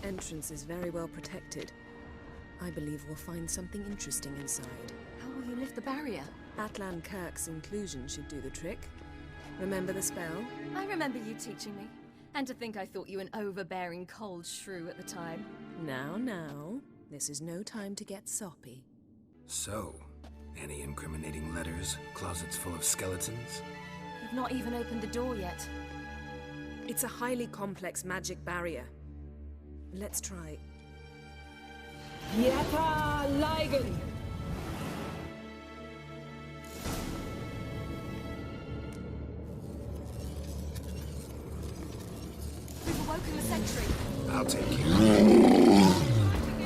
entrance is very well protected. I believe we'll find something interesting inside. How will you lift the barrier? Atlan Kirk's inclusion should do the trick. Remember the spell? I remember you teaching me. And to think I thought you an overbearing cold shrew at the time. Now. This is no time to get soppy. So, any incriminating letters? Closets full of skeletons? You've not even opened the door yet. It's a highly complex magic barrier. Let's try. Yata Ligen! We've awoken the sentry. I'll take you.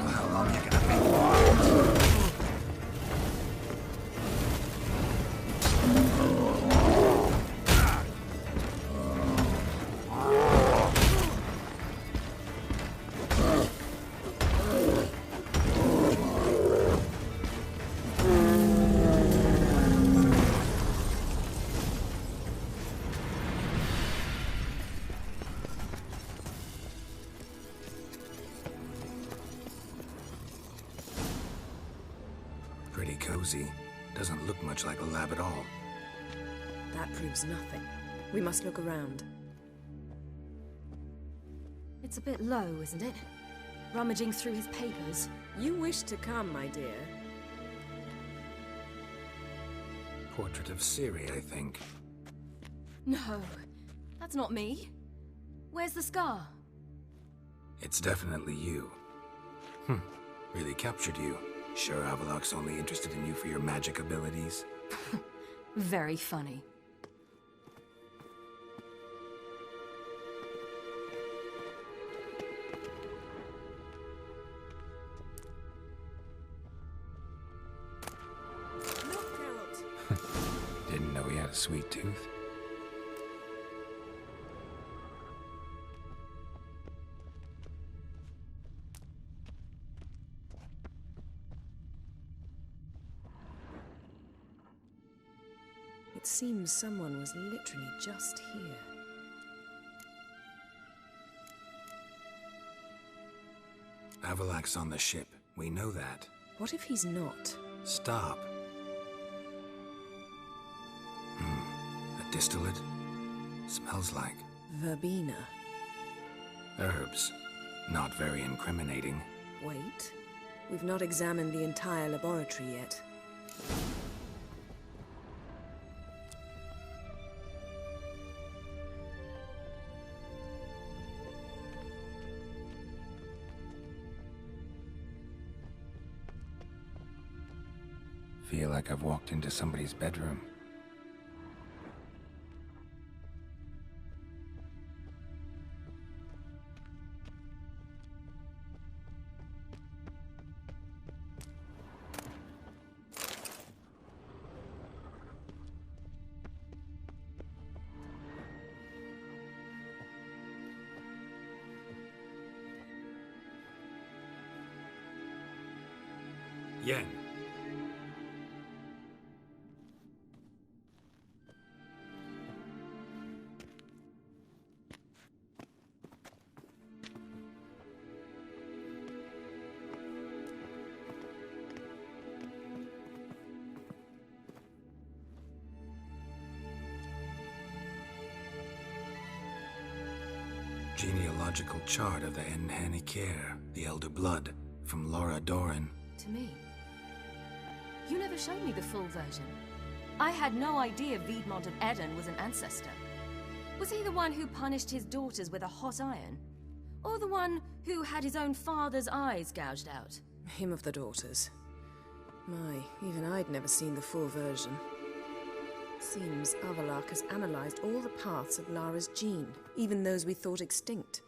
How long are you gonna be? Pretty cozy. Doesn't look much like a lab at all. That proves nothing. We must look around. It's a bit low, isn't it? Rummaging through his papers. You wish to come, my dear. Portrait of Ciri, I think. No, that's not me. Where's the scar? It's definitely you. Really captured you. Sure Avalok's only interested in you for your magic abilities? Very funny. Look, Geralt! Didn't know he had a sweet tooth. It seems someone was literally just here. Avalok's on the ship. We know that. What if he's not? Stop. A distillate? Smells like Verbena. herbs. Not very incriminating. Wait. We've not examined the entire laboratory yet. Feel like I've walked into somebody's bedroom. Yen. Genealogical chart of the Enhanikir, the Elder Blood, from Laura Doran. To me. You never showed me the full version. I had no idea Viedmont of Eden was an ancestor. Was he the one who punished his daughters with a hot iron? Or the one who had his own father's eyes gouged out? Him of the daughters. My, even I'd never seen the full version. Seems Avalok has analyzed all the parts of Lara's gene, even those we thought extinct.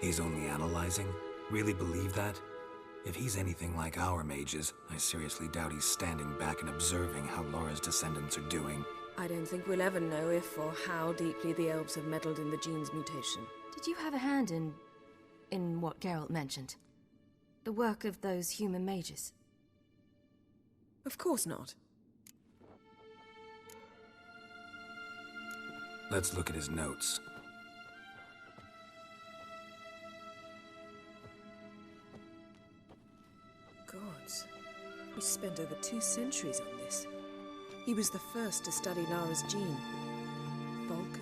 He's only analyzing? Really believe that? If he's anything like our mages, I seriously doubt he's standing back and observing how Laura's descendants are doing. I don't think we'll ever know if or how deeply the elves have meddled in the gene's mutation. Did you have a hand in what Geralt mentioned? The work of those human mages? Of course not. Let's look at his notes. We spent over 2 centuries on this. He was the first to study Lara's gene. Volker?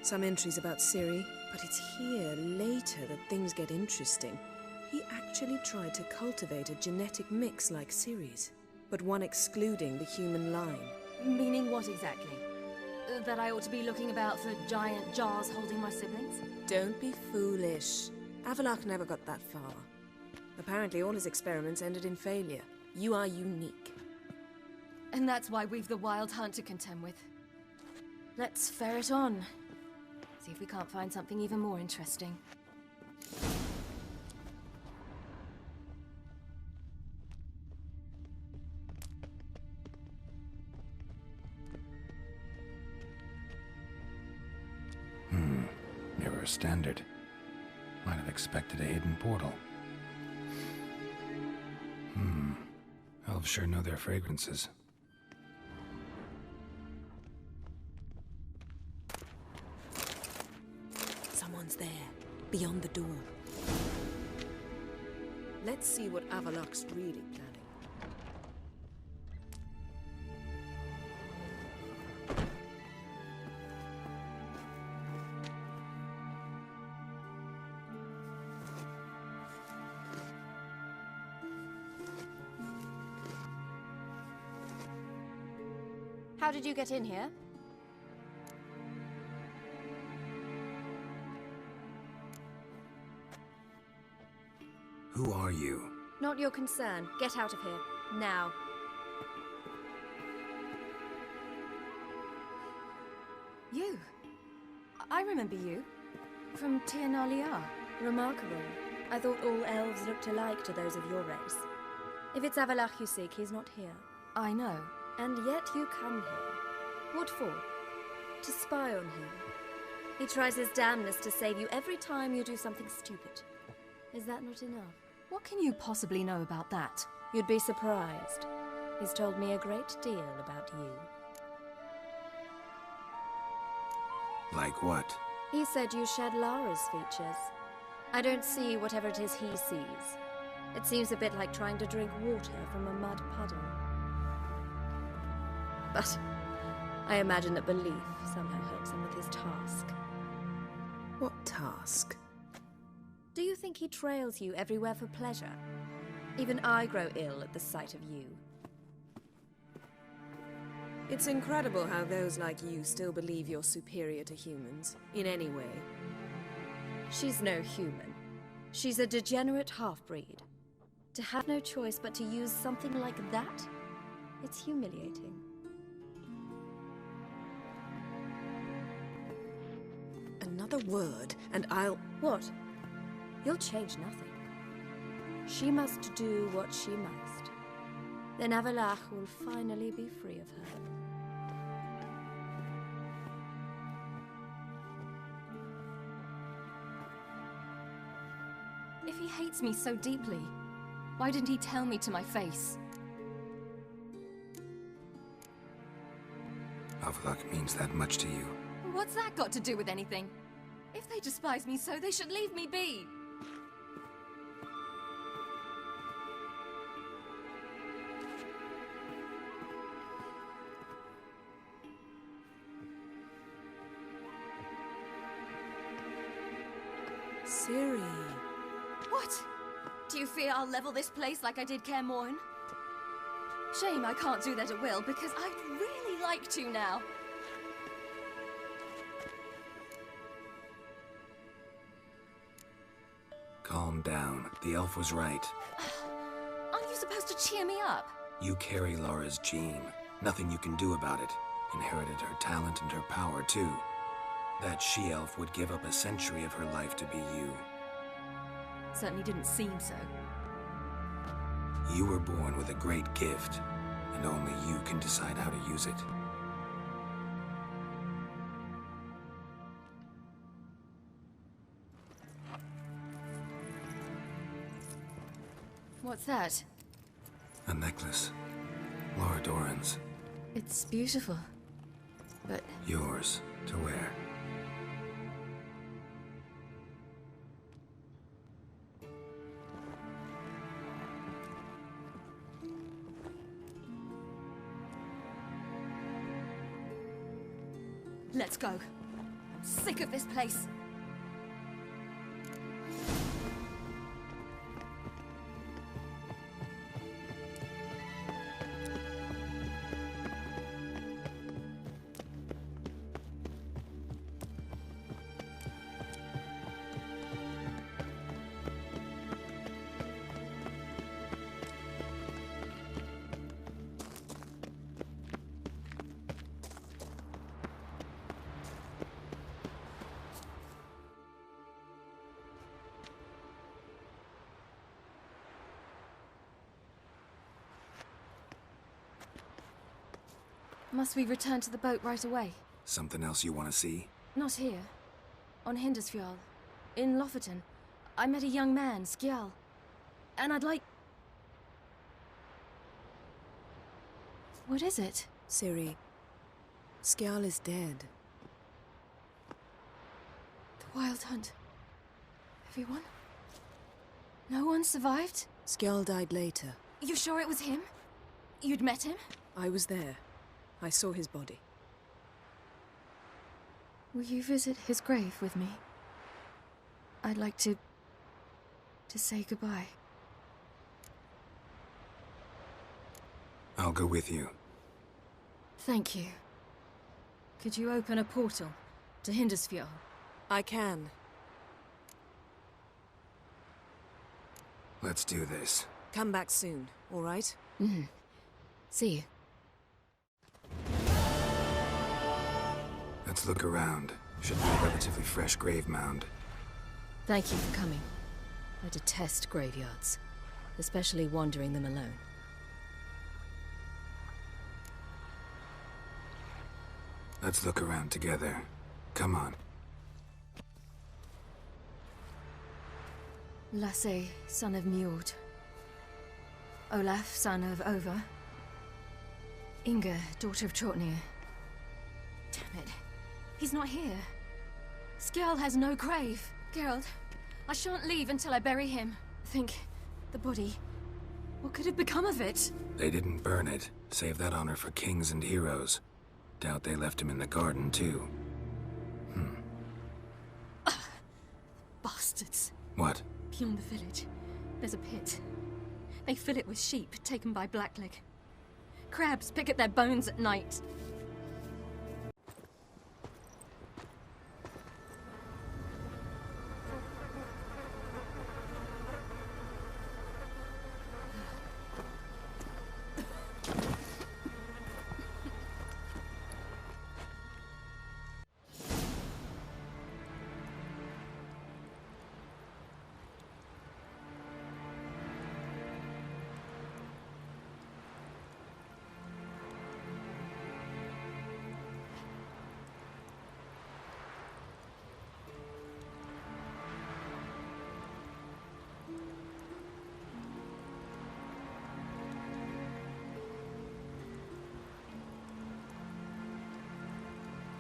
Some entries about Ciri, but it's here, later, that things get interesting. He actually tried to cultivate a genetic mix like Ciri's, but one excluding the human line. Meaning what exactly? That I ought to be looking about for giant jars holding my siblings? Don't be foolish. Avallac'h never got that far. Apparently all his experiments ended in failure. You are unique. And that's why we've the Wild Hunt to contend with. Let's ferret on. See if we can't find something even more interesting. Mirror standard. Might have expected a hidden portal. Elves sure know their fragrances. Someone's there, beyond the door. Let's see what Avallac'h's really planning. How did you get in here? Who are you? Not your concern. Get out of here. Now. You. I remember you. From Tir Nalia. Remarkable. I thought all elves looked alike to those of your race. If it's Avallac'h you seek, he's not here. I know. And yet you come here. What for? To spy on him. He tries his damnedest to save you every time you do something stupid. Is that not enough? What can you possibly know about that? You'd be surprised. He's told me a great deal about you. Like what? He said you shared Lara's features. I don't see whatever it is he sees. It seems a bit like trying to drink water from a mud puddle. But I imagine that belief somehow helps him with his task. What task? Do you think he trails you everywhere for pleasure? Even I grow ill at the sight of you. It's incredible how those like you still believe you're superior to humans, in any way. She's no human. She's a degenerate half-breed. To have no choice but to use something like that? It's humiliating. Another word, and I'll... What? You'll change nothing. She must do what she must. Then Avallac'h will finally be free of her. If he hates me so deeply, why didn't he tell me to my face? Avallac'h means that much to you. What's that got to do with anything? If they despise me so, they should leave me be. Ciri. What? Do you fear I'll level this place like I did Kaer Morhen? Shame I can't do that at will, because I'd really like to now. Calm down. The elf was right. Aren't you supposed to cheer me up? You carry Lara's gene. Nothing you can do about it. Inherited her talent and her power, too. That she-elf would give up a century of her life to be you. Certainly didn't seem so. You were born with a great gift, and only you can decide how to use it. What's that? A necklace. Lara Doran's. It's beautiful, but... Yours to wear. Let's go. I'm sick of this place. Must we return to the boat right away? Something else you want to see? Not here. On Hindersfjall. In Lofoten. I met a young man, Skjal. And I'd like... What is it? Ciri, Skjal is dead. The Wild Hunt. Everyone? No one survived? Skjal died later. You sure it was him? You'd met him? I was there. I saw his body. Will you visit his grave with me? I'd like to say goodbye. I'll go with you. Thank you. Could you open a portal to Hindersfjall? I can. Let's do this. Come back soon, all right? Mm-hmm. See you. Let's look around. Should be a relatively fresh grave mound. Thank you for coming. I detest graveyards, especially wandering them alone. Let's look around together. Come on. Lasse, son of Njord. Olaf, son of Over. Inga, daughter of Trotnir. Damn it. He's not here. Skjal has no grave. Geralt, I shan't leave until I bury him. Think, the body. What could have become of it? They didn't burn it. Save that honor for kings and heroes. Doubt they left him in the garden, too. Bastards. What? Beyond the village, there's a pit. They fill it with sheep taken by Blackleg. Crabs pick at their bones at night.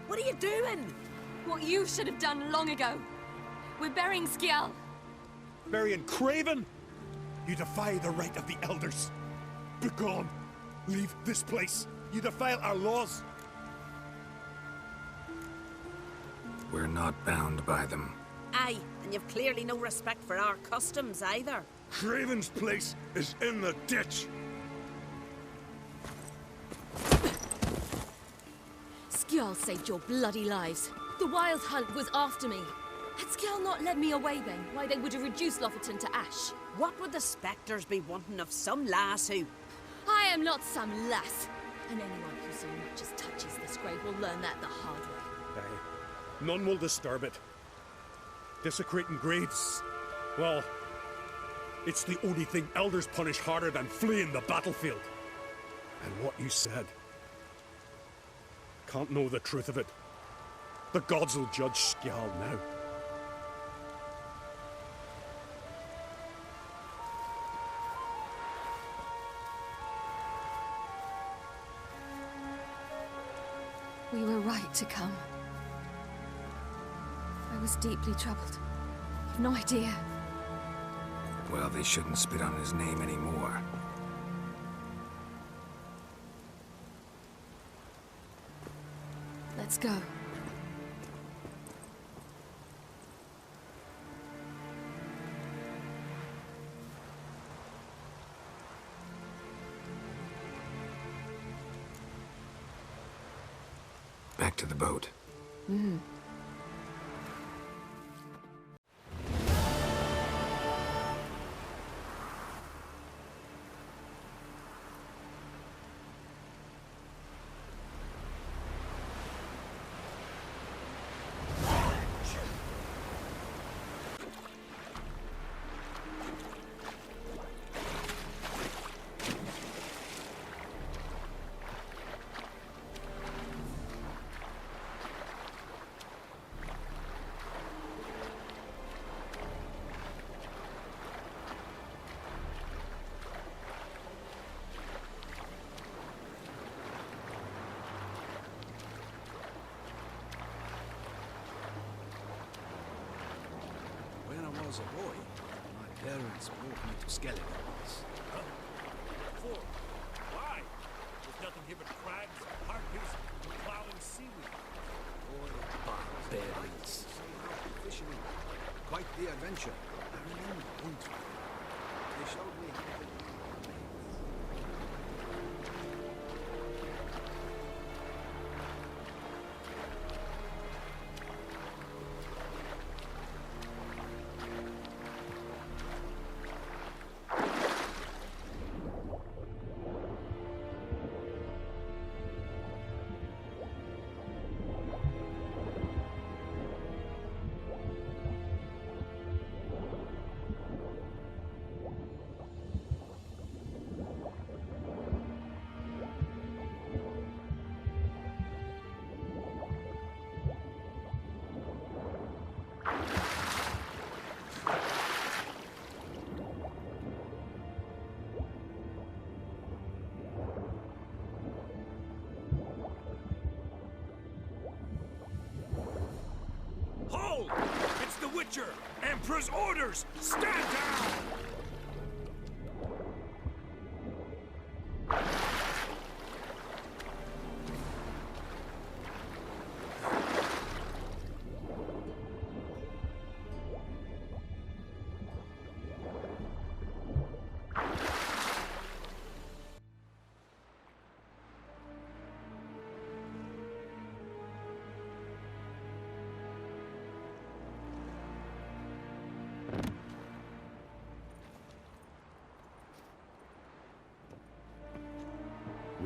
What are you doing? What you should have done long ago. We're burying Skjal. Burying Craven? You defy the right of the elders. Begone. Leave this place. You defile our laws. We're not bound by them. Aye, and you've clearly no respect for our customs either. Craven's place is in the ditch. Skjal saved your bloody lives. The Wild Hunt was after me. Had Skjal not led me away then, why they would have reduced Lofoten to ash. What would the spectres be wanting of some lass who... I am not some lass. And anyone who so much as touches this grave will learn that the hard way. Aye. None will disturb it. Desecrating graves, well, it's the only thing elders punish harder than fleeing the battlefield. And what you said. Can't know the truth of it. The gods will judge Skjal now. We were right to come. I was deeply troubled. You've no idea. Well, they shouldn't spit on his name anymore. Let's go. back to the boat. When I was a boy, my parents brought me to skeletons. For? Why? There's nothing here but crags, harpies, and plowing seaweed. Boy, barbarians. Fishing. Quite the adventure. I remember one time. They showed me how to do Hold! It's the Witcher! Emperor's orders! Stand down!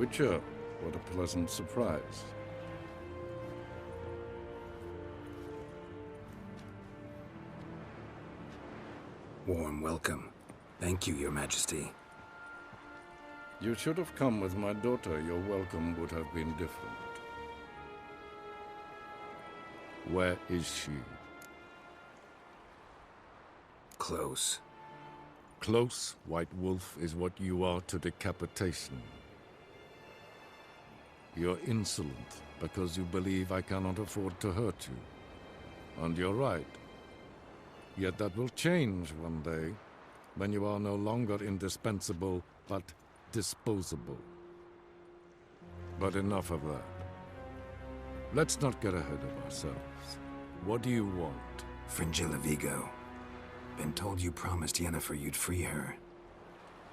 Witcher, what a pleasant surprise. Warm welcome. Thank you, Your Majesty. You should have come with my daughter. Your welcome would have been different. Where is she? Close. Close, White Wolf, is what you are to decapitation. You're insolent because you believe I cannot afford to hurt you. And you're right. Yet that will change one day, when you are no longer indispensable, but disposable. But enough of that. Let's not get ahead of ourselves. What do you want? Fringilla Vigo. Been told you promised Yennefer you'd free her.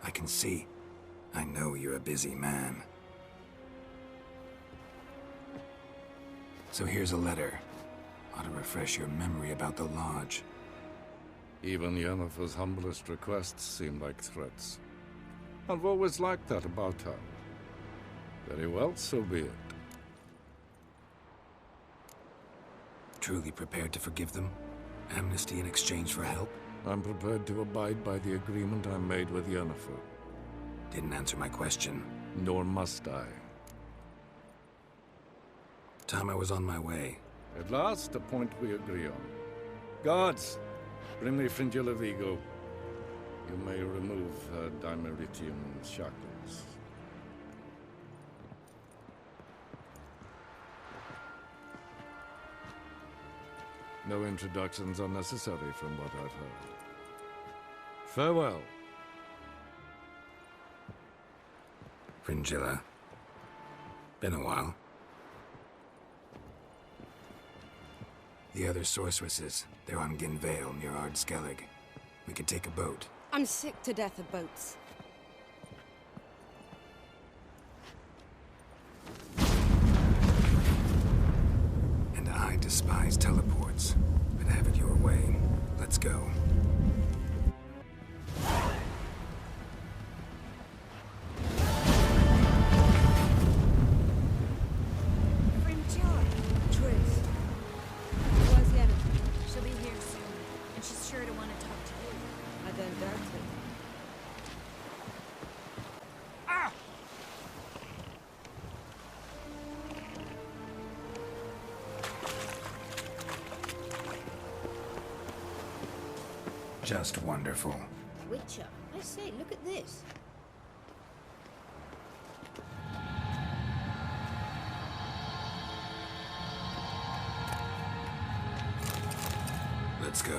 I can see. I know you're a busy man. So here's a letter. Ought to refresh your memory about the Lodge. Even Yennefer's humblest requests seem like threats. I've always liked that about her. Very well, so be it. Truly prepared to forgive them? Amnesty in exchange for help? I'm prepared to abide by the agreement I made with Yennefer. Didn't answer my question. Nor must I. Time I was on my way. At last, a point we agree on. Guards, bring me Fringilla Vigo. You may remove her Dimeritium shackles. No introductions are necessary from what I've heard. Farewell. Fringilla. Been a while. The other sorceresses, they're on Ginvale near Ard-Skellig. We could take a boat. I'm sick to death of boats. despise teleports, but have it your way. Let's go. Just wonderful. Witcher, I say, look at this. Let's go.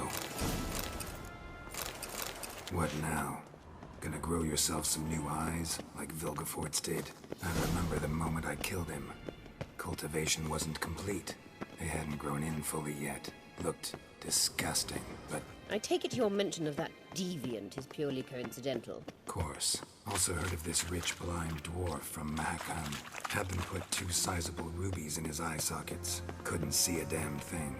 What now? Gonna grow yourself some new eyes, like Vilgefortz did? I remember the moment I killed him. Cultivation wasn't complete. They hadn't grown in fully yet. Looked disgusting, but... I take it your mention of that deviant is purely coincidental. Of course. Also heard of this rich blind dwarf from Mahakam. Had them put 2 sizable rubies in his eye sockets. Couldn't see a damn thing.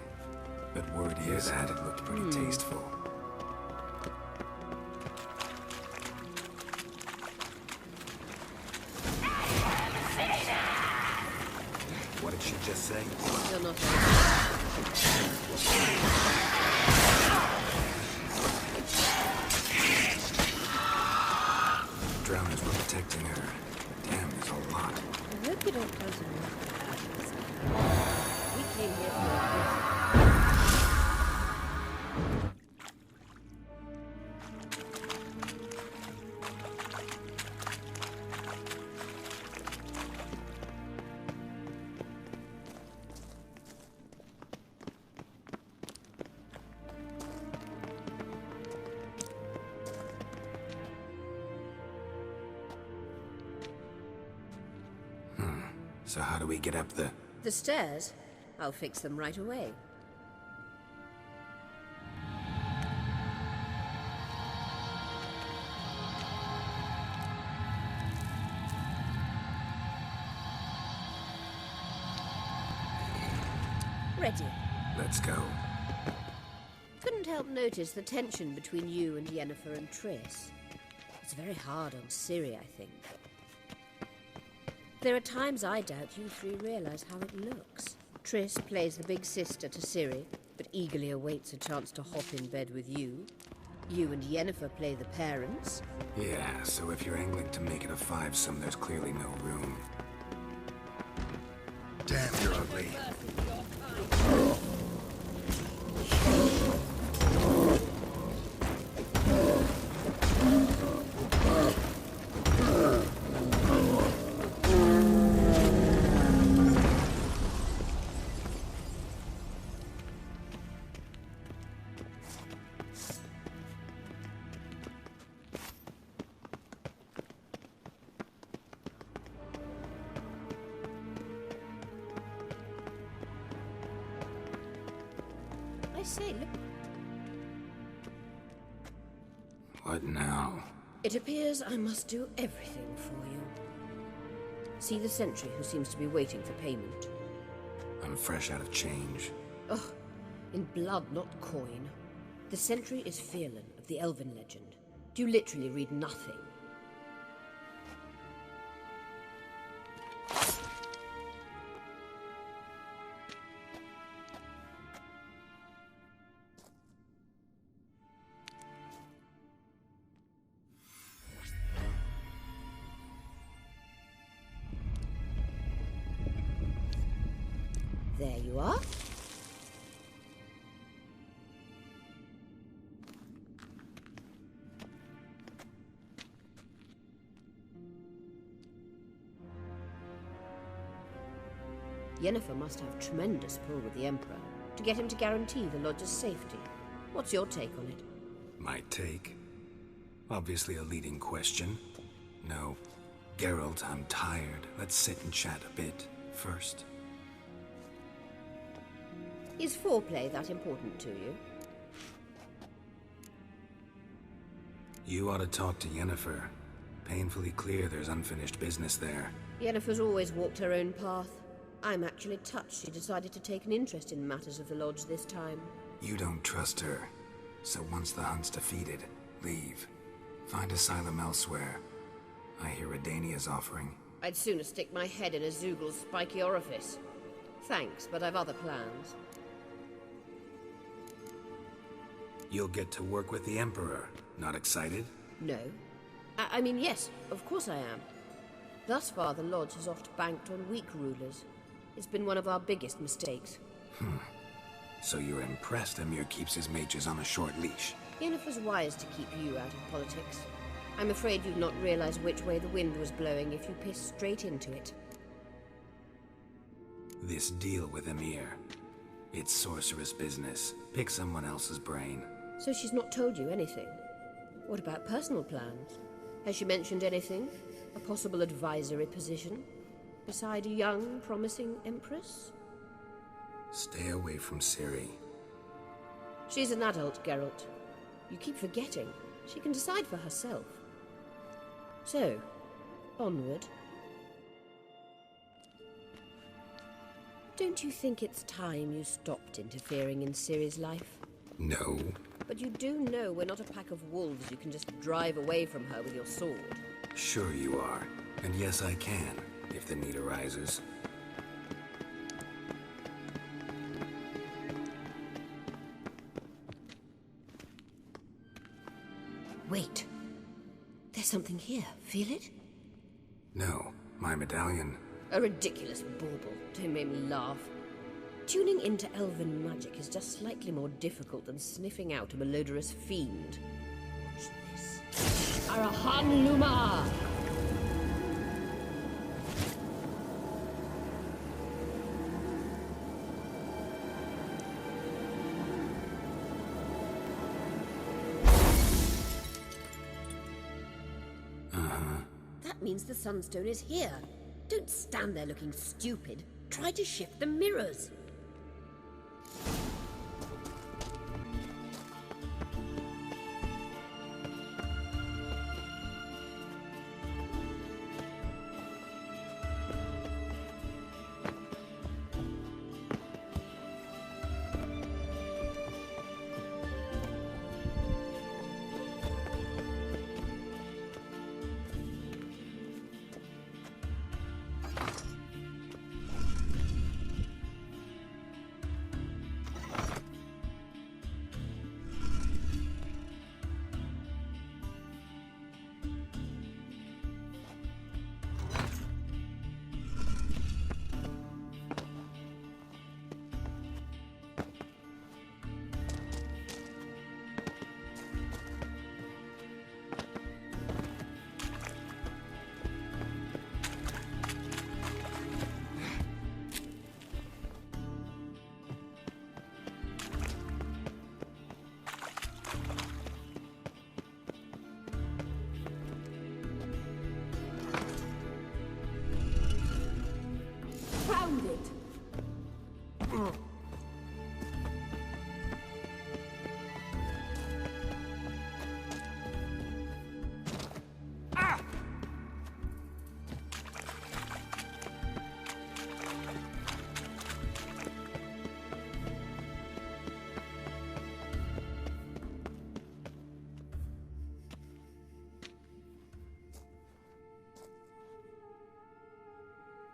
But word is that it looked pretty tasteful. What did she just say? You're not Drowners were protecting her. Damn, there's a lot. I hope you don't come to me. We came here for a reason. So how do we get up the... The stairs? I'll fix them right away. Ready. Let's go. Couldn't help notice the tension between you and Yennefer and Triss. It's very hard on Ciri, I think. There are times I doubt you 3 realize how it looks. Triss plays the big sister to Ciri, but eagerly awaits a chance to hop in bed with you. You and Yennefer play the parents. Yeah, so if you're angling to make it a 5-some, there's clearly no room. Damn, you're ugly. I say, look. What now? It appears I must do everything for you. See the sentry who seems to be waiting for payment. I'm fresh out of change. Ugh, in blood, not coin. The sentry is Fearlan of the Elven legend. Do you literally read nothing? There you are. Yennefer must have tremendous pull with the Emperor to get him to guarantee the Lodge's safety. What's your take on it? My take? Obviously a leading question. No. Geralt, I'm tired. Let's sit and chat a bit first. Is foreplay that important to you? You ought to talk to Yennefer. Painfully clear there's unfinished business there. Yennefer's always walked her own path. I'm actually touched she decided to take an interest in matters of the Lodge this time. You don't trust her. So once the hunt's defeated, leave. Find asylum elsewhere. I hear Redania's offering. I'd sooner stick my head in a Zoogl's spiky orifice. Thanks, but I've other plans. You'll get to work with the Emperor. Not excited? No. I mean, yes, of course I am. Thus far, the Lodge has oft banked on weak rulers. It's been one of our biggest mistakes. So you're impressed Emir keeps his mages on a short leash? Yennefer's wise to keep you out of politics. I'm afraid you'd not realize which way the wind was blowing if you pissed straight into it. This deal with Emir. It's sorceress business. Pick someone else's brain. So she's not told you anything? What about personal plans? Has she mentioned anything? A possible advisory position? Beside a young, promising empress? Stay away from Ciri. She's an adult, Geralt. You keep forgetting. She can decide for herself. So, onward. Don't you think it's time you stopped interfering in Ciri's life? No. But you do know we're not a pack of wolves you can just drive away from her with your sword. Sure you are. And yes, I can, if the need arises. Wait. There's something here. Feel it? No, my medallion. A ridiculous bauble. Don't make me laugh. Tuning into elven magic is just slightly more difficult than sniffing out a malodorous fiend. Watch this. Arahan Luma! That means the Sunstone is here. Don't stand there looking stupid. Try to shift the mirrors. Found it!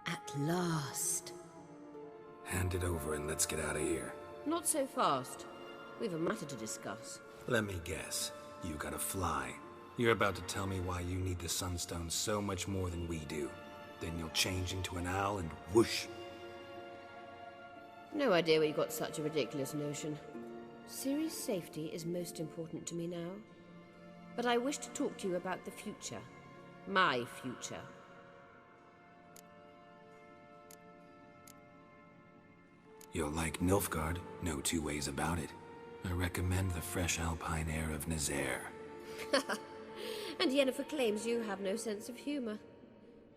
At last. Hand it over and let's get out of here. Not so fast. We've a matter to discuss. Let me guess. You gotta fly. You're about to tell me why you need the Sunstone so much more than we do. Then you'll change into an owl and whoosh. No idea where you got such a ridiculous notion. Ciri's safety is most important to me now. But I wish to talk to you about the future. My future. You'll like Nilfgaard, no two ways about it. I recommend the fresh alpine air of Nazaire. And Yennefer claims you have no sense of humor.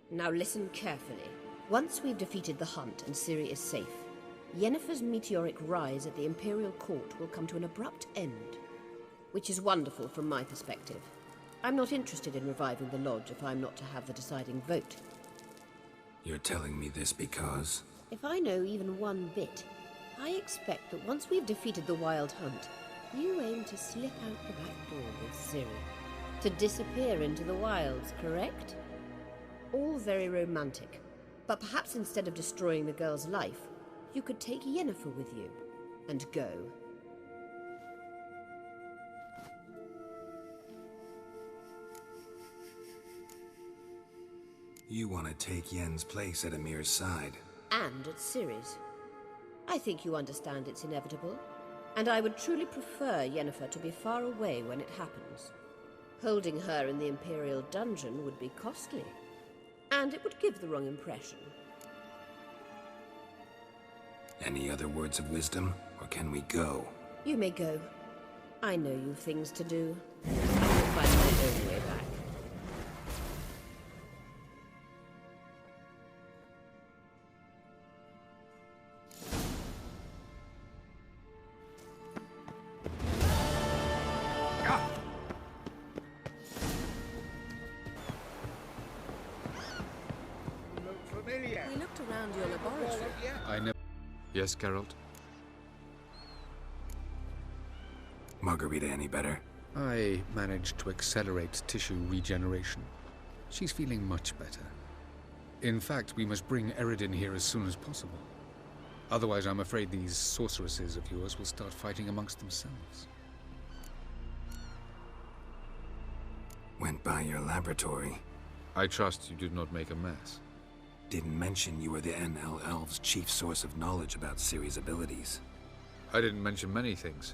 Now listen carefully. Once we've defeated the Hunt and Ciri is safe, Yennefer's meteoric rise at the Imperial Court will come to an abrupt end. Which is wonderful from my perspective. I'm not interested in reviving the Lodge if I'm not to have the deciding vote. You're telling me this because? If I know even one bit, I expect that once we've defeated the Wild Hunt, you aim to slip out the back door with Ciri. To disappear into the wilds, correct? All very romantic. But perhaps instead of destroying the girl's life, you could take Yennefer with you and go. You want to take Yen's place at Amir's side. And at Ciri's. I think you understand it's inevitable, and I would truly prefer Yennefer to be far away when it happens. Holding her in the Imperial dungeon would be costly, and it would give the wrong impression. Any other words of wisdom, or can we go? You may go. I know you've things to do. I will find my own way back. We looked around your laboratory. I never... Yes, Geralt? Margarita any better? I managed to accelerate tissue regeneration. She's feeling much better. In fact, we must bring Eredin here as soon as possible. Otherwise, I'm afraid these sorceresses of yours will start fighting amongst themselves. Went by your laboratory. I trust you did not make a mess. Didn't mention you were the NL Elves' chief source of knowledge about Ciri's abilities. I didn't mention many things.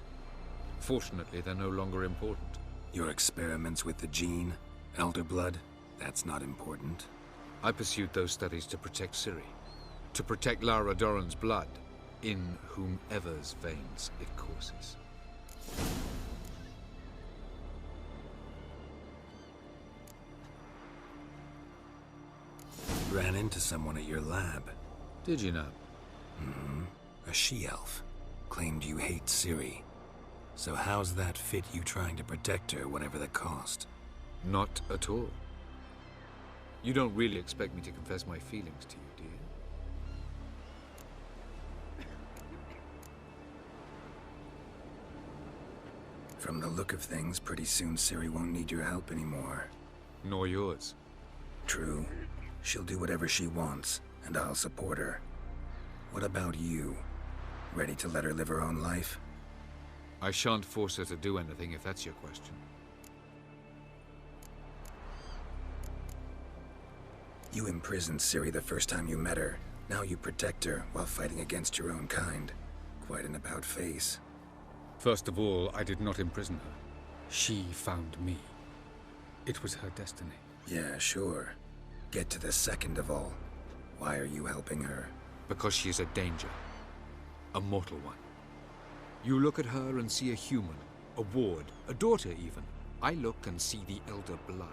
Fortunately, they're no longer important. Your experiments with the gene, Elder Blood, that's not important. I pursued those studies to protect Ciri. To protect Lara Doran's blood, in whomever's veins it courses. Ran into someone at your lab. Did you know? A she-elf. Claimed you hate Ciri. So how's that fit you trying to protect her, whatever the cost? Not at all. You don't really expect me to confess my feelings to you, do you? From the look of things, pretty soon Ciri won't need your help anymore. Nor yours. True. She'll do whatever she wants, and I'll support her. What about you? Ready to let her live her own life? I shan't force her to do anything if that's your question. You imprisoned Ciri the first time you met her. Now you protect her while fighting against your own kind. Quite an about-face. First of all, I did not imprison her. She found me. It was her destiny. Yeah, sure. Get to the second of all. Why are you helping her? Because she is a danger. A mortal one. You look at her and see a human, a ward, a daughter even. I look and see the Elder Blood.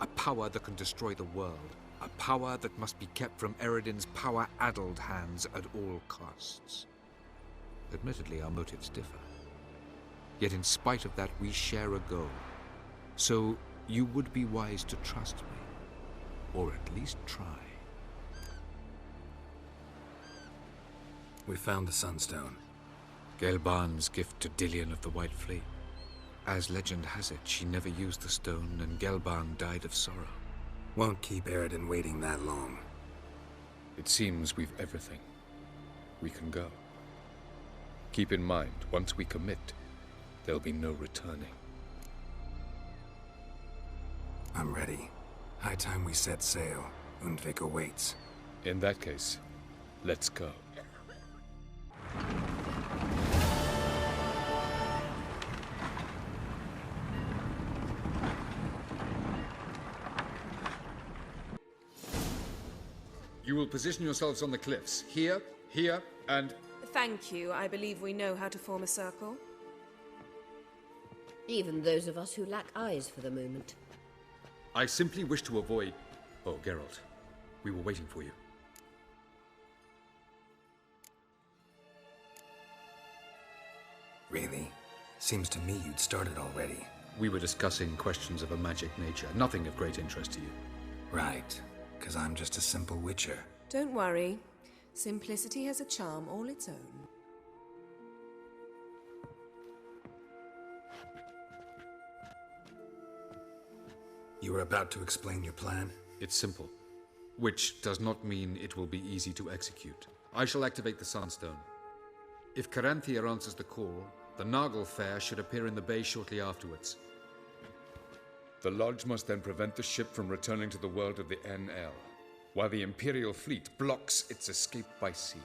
A power that can destroy the world. A power that must be kept from Eredin's power-addled hands at all costs. Admittedly, our motives differ. Yet in spite of that, we share a goal. So you would be wise to trust me. Or at least try. We found the Sunstone. Gelban's gift to Dillion of the White Fleet. As legend has it, she never used the stone, and Gelban died of sorrow. Won't keep Eredin waiting that long. It seems we've everything. We can go. Keep in mind, once we commit, there'll be no returning. I'm ready. High time we set sail. Undvik awaits. In that case, let's go. You will position yourselves on the cliffs. Here, here, and... Thank you. I believe we know how to form a circle. Even those of us who lack eyes for the moment. I simply wish to avoid... Oh, Geralt. We were waiting for you. Really? Seems to me you'd started already. We were discussing questions of a magic nature. Nothing of great interest to you. Right. 'Cause I'm just a simple witcher. Don't worry. Simplicity has a charm all its own. You were about to explain your plan? It's simple, which does not mean it will be easy to execute. I shall activate the Sunstone. If Caranthea answers the call, the Nargle Fair should appear in the bay shortly afterwards. The Lodge must then prevent the ship from returning to the world of the NL, while the Imperial fleet blocks its escape by sea.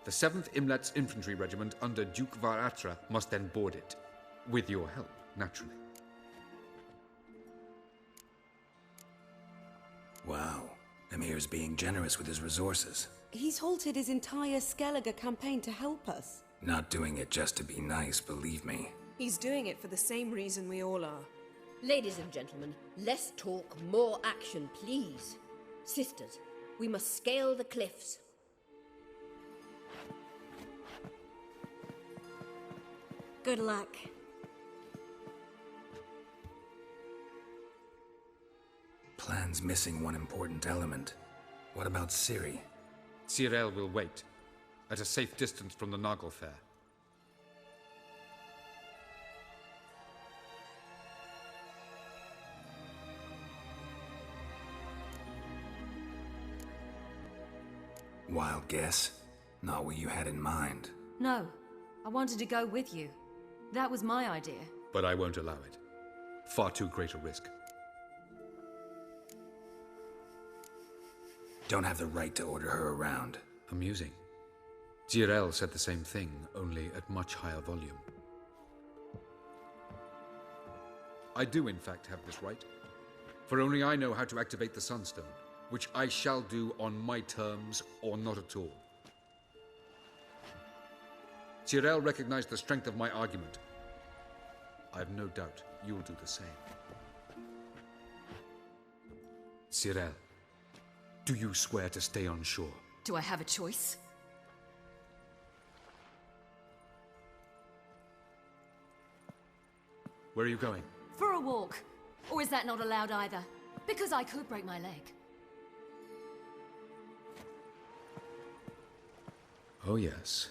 The 7th Imlet's Infantry Regiment under Duke Varatra must then board it. With your help, naturally. Wow. Emir's being generous with his resources. He's halted his entire Skellige campaign to help us. Not doing it just to be nice, believe me. He's doing it for the same reason we all are. Ladies and gentlemen, less talk, more action, please. Sisters, we must scale the cliffs. Good luck. Plan's missing one important element. What about Ciri? Cyril will wait, at a safe distance from the Nargle Fair. Wild guess? Not what you had in mind. No, I wanted to go with you. That was my idea. But I won't allow it. Far too great a risk. Don't have the right to order her around. Amusing. Cyril said the same thing, only at much higher volume. I do, in fact, have this right. For only I know how to activate the Sunstone, which I shall do on my terms or not at all. Cyril recognized the strength of my argument. I have no doubt you'll do the same. Cyril, do you swear to stay on shore? Do I have a choice? Where are you going? For a walk. Or is that not allowed either? Because I could break my leg. Oh yes.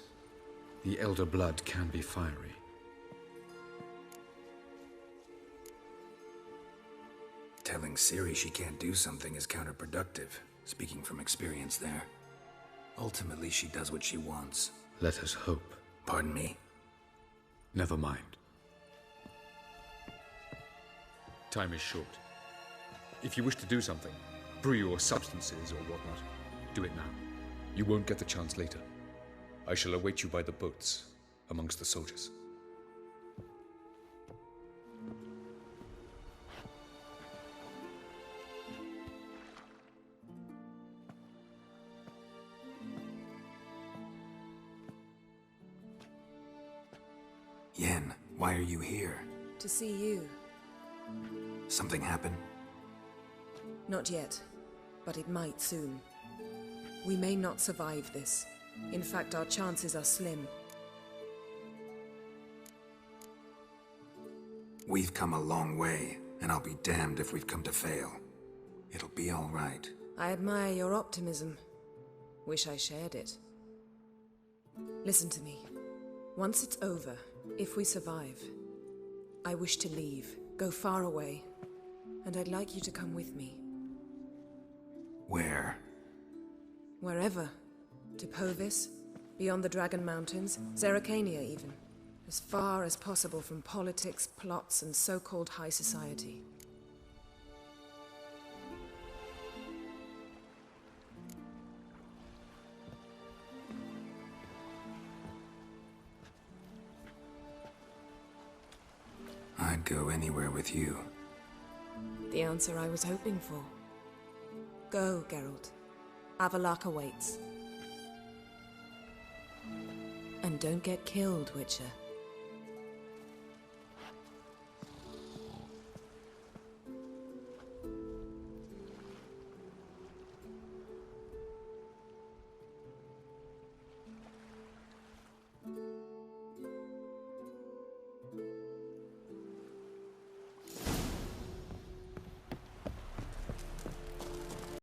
The elder blood can be fiery. Telling Ciri she can't do something is counterproductive, speaking from experience there. Ultimately, she does what she wants. Let us hope. Pardon me? Never mind. Time is short. If you wish to do something, brew your substances or whatnot, do it now. You won't get the chance later. I shall await you by the boats, amongst the soldiers. Yen, why are you here? To see you. Something happen? Not yet, but it might soon. We may not survive this. In fact, our chances are slim. We've come a long way, and I'll be damned if we've come to fail. It'll be all right. I admire your optimism. Wish I shared it. Listen to me. Once it's over, if we survive, I wish to leave, go far away, and I'd like you to come with me. Where? Wherever. To Povis, beyond the Dragon Mountains, Zerrikania even. As far as possible from politics, plots, and so-called high society. I'd go anywhere with you. The answer I was hoping for. Go, Geralt. Avallac'h awaits. And don't get killed, Witcher.